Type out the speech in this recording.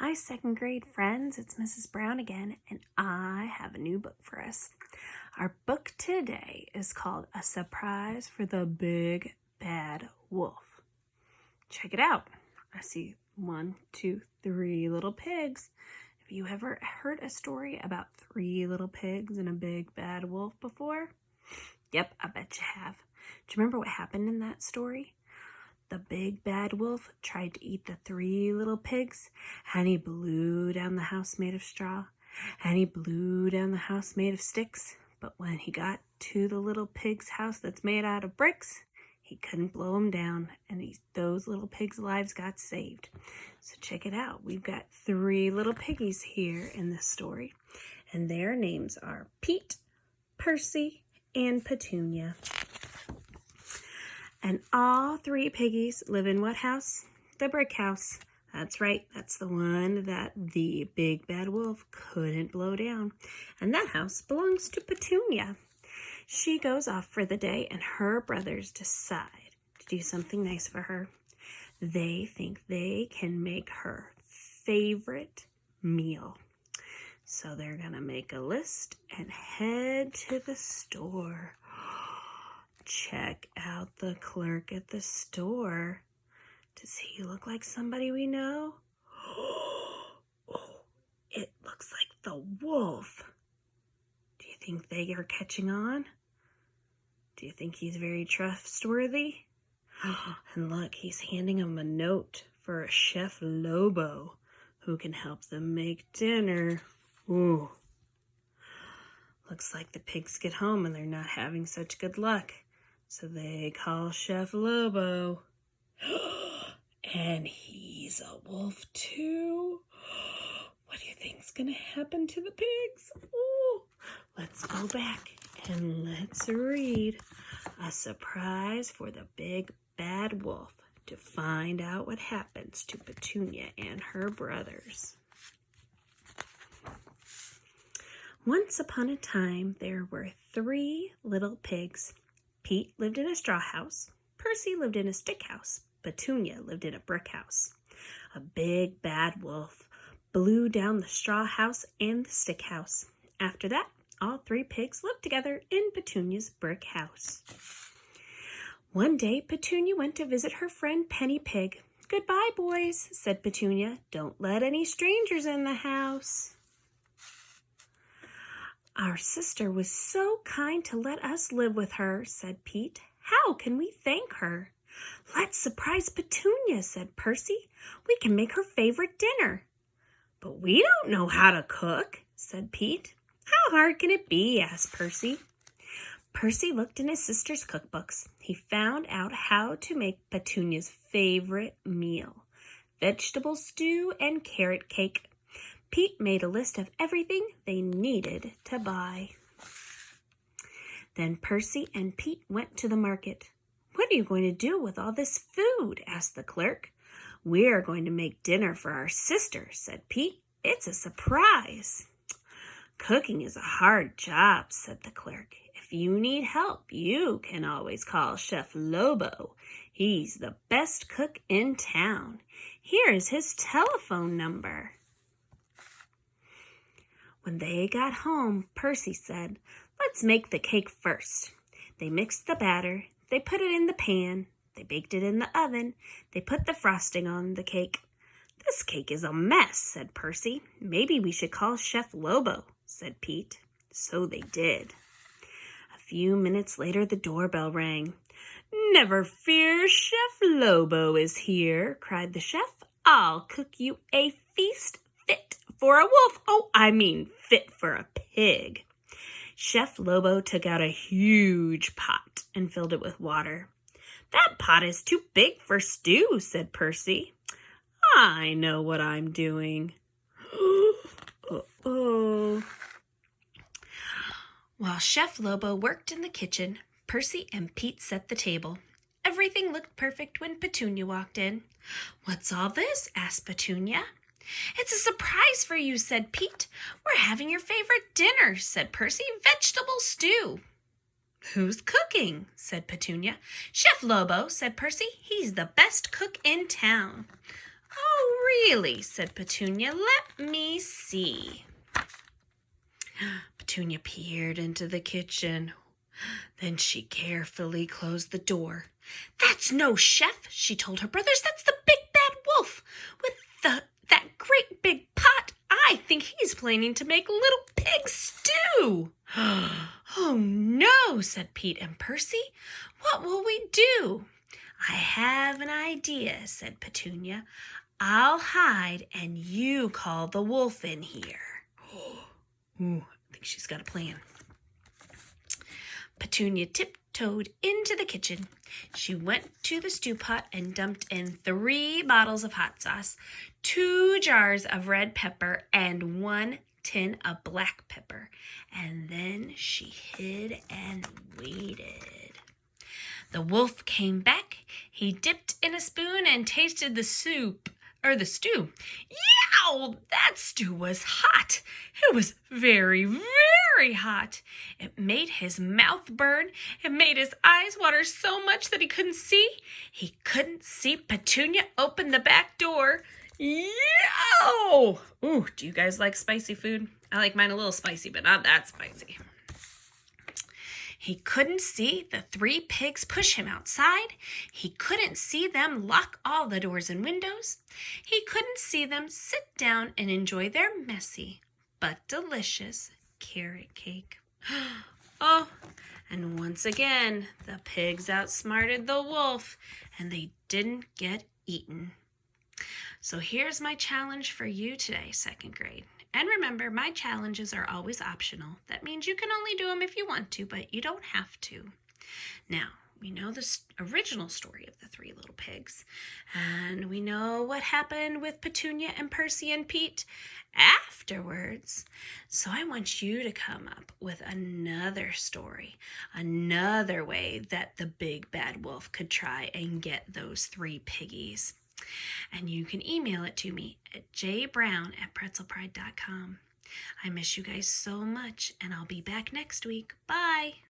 Hi, second grade friends. It's Mrs. Brown again, and I have a new book for us. Our book today is called A Surprise for the Big Bad Wolf. Check it out. I see 1, 2, 3 little pigs. Have you ever heard a story about 3 little pigs and a big bad wolf before? Yep, I bet you have. Do you remember what happened in that story? The big bad wolf tried to eat the 3 little pigs, and he blew down the house made of straw, and he blew down the house made of sticks. But when he got to the little pig's house that's made out of bricks, he couldn't blow them down, and those little pigs' lives got saved. So check it out. We've got 3 little piggies here in this story, and their names are Pete, Percy, and Petunia. And all 3 piggies live in what house? The brick house. That's right. That's the one that the big bad wolf couldn't blow down. And that house belongs to Petunia. She goes off for the day, and her brothers decide to do something nice for her. They think they can make her favorite meal. So they're going to make a list and head to the store. Check out the clerk at the store. Does he look like somebody we know? Oh, it looks like the wolf. Do you think they are catching on? Do you think he's very trustworthy? And look, he's handing him a note for a Chef Lobo who can help them make dinner. Ooh. Looks like the pigs get home and they're not having such good luck. So they call Chef Lobo. And he's a wolf too. What do you think's going to happen to the pigs? Ooh. Let's go back and let's read A Surprise for the Big Bad Wolf to find out what happens to Petunia and her brothers. Once upon a time, there were 3 little pigs. Pete lived in a straw house, Percy lived in a stick house, Petunia lived in a brick house. A big bad wolf blew down the straw house and the stick house. After that, all 3 pigs lived together in Petunia's brick house. One day, Petunia went to visit her friend Penny Pig. "Goodbye, boys," said Petunia. "Don't let any strangers in the house." "Our sister was so kind to let us live with her," said Pete. "How can we thank her?" "Let's surprise Petunia," said Percy. "We can make her favorite dinner." "But we don't know how to cook," said Pete. "How hard can it be?" asked Percy. Percy looked in his sister's cookbooks. He found out how to make Petunia's favorite meal, vegetable stew and carrot cake. Pete made a list of everything they needed to buy. Then Percy and Pete went to the market. "What are you going to do with all this food?" asked the clerk. "We are going to make dinner for our sister," said Pete. "It's a surprise." "Cooking is a hard job," said the clerk. "If you need help, you can always call Chef Lobo. He's the best cook in town. Here is his telephone number." When they got home, Percy said, "Let's make the cake first." They mixed the batter. They put it in the pan. They baked it in the oven. They put the frosting on the cake. "This cake is a mess," said Percy. "Maybe we should call Chef Lobo," said Pete. So they did. A few minutes later, the doorbell rang. "Never fear, Chef Lobo is here," cried the chef. "I'll cook you a feast fit for a wolf. Fit for a pig." Chef Lobo took out a huge pot and filled it with water. "That pot is too big for stew," said Percy. "I know what I'm doing." Uh-oh. While Chef Lobo worked in the kitchen, Percy and Pete set the table. Everything looked perfect when Petunia walked in. "What's all this?" asked Petunia. "It's a surprise for you," said Pete. "We're having your favorite dinner," said Percy. "Vegetable stew." "Who's cooking?" said Petunia. "Chef Lobo," said Percy. "He's the best cook in town." Oh, really? Said Petunia. Let me see. Petunia peered into the kitchen. Then she carefully closed the door. That's no chef, she told her brothers. That's the big bad wolf with that great big pot. I think he's planning to make little pig stew. Oh no, said Pete and Percy. What will we do? I have an idea, said Petunia. I'll hide and you call the wolf in here. Ooh, I think she's got a plan. Petunia tiptoed into the kitchen. She went to the stew pot and dumped in 3 bottles of hot sauce, 2 jars of red pepper, and 1 tin of black pepper. And then she hid and waited. The wolf came back. He dipped in a spoon and tasted the stew. Yow! That stew was hot. It was very, very hot. It made his mouth burn. It made his eyes water so much that he couldn't see. He couldn't see Petunia open the back door. Yow! Ooh, do you guys like spicy food? I like mine a little spicy, but not that spicy. He couldn't see the 3 pigs push him outside. He couldn't see them lock all the doors and windows. He couldn't see them sit down and enjoy their messy but delicious carrot cake. Oh, and once again, the pigs outsmarted the wolf, and they didn't get eaten. So here's my challenge for you today, 2nd grade. And remember, my challenges are always optional. That means you can only do them if you want to, but you don't have to. Now, we know the original story of the 3 little pigs, and we know what happened with Petunia and Percy and Pete afterwards. So I want you to come up with another story, another way that the big bad wolf could try and get those 3 piggies. And you can email it to me at jbrown@pretzelpride.com. I miss you guys so much, and I'll be back next week. Bye!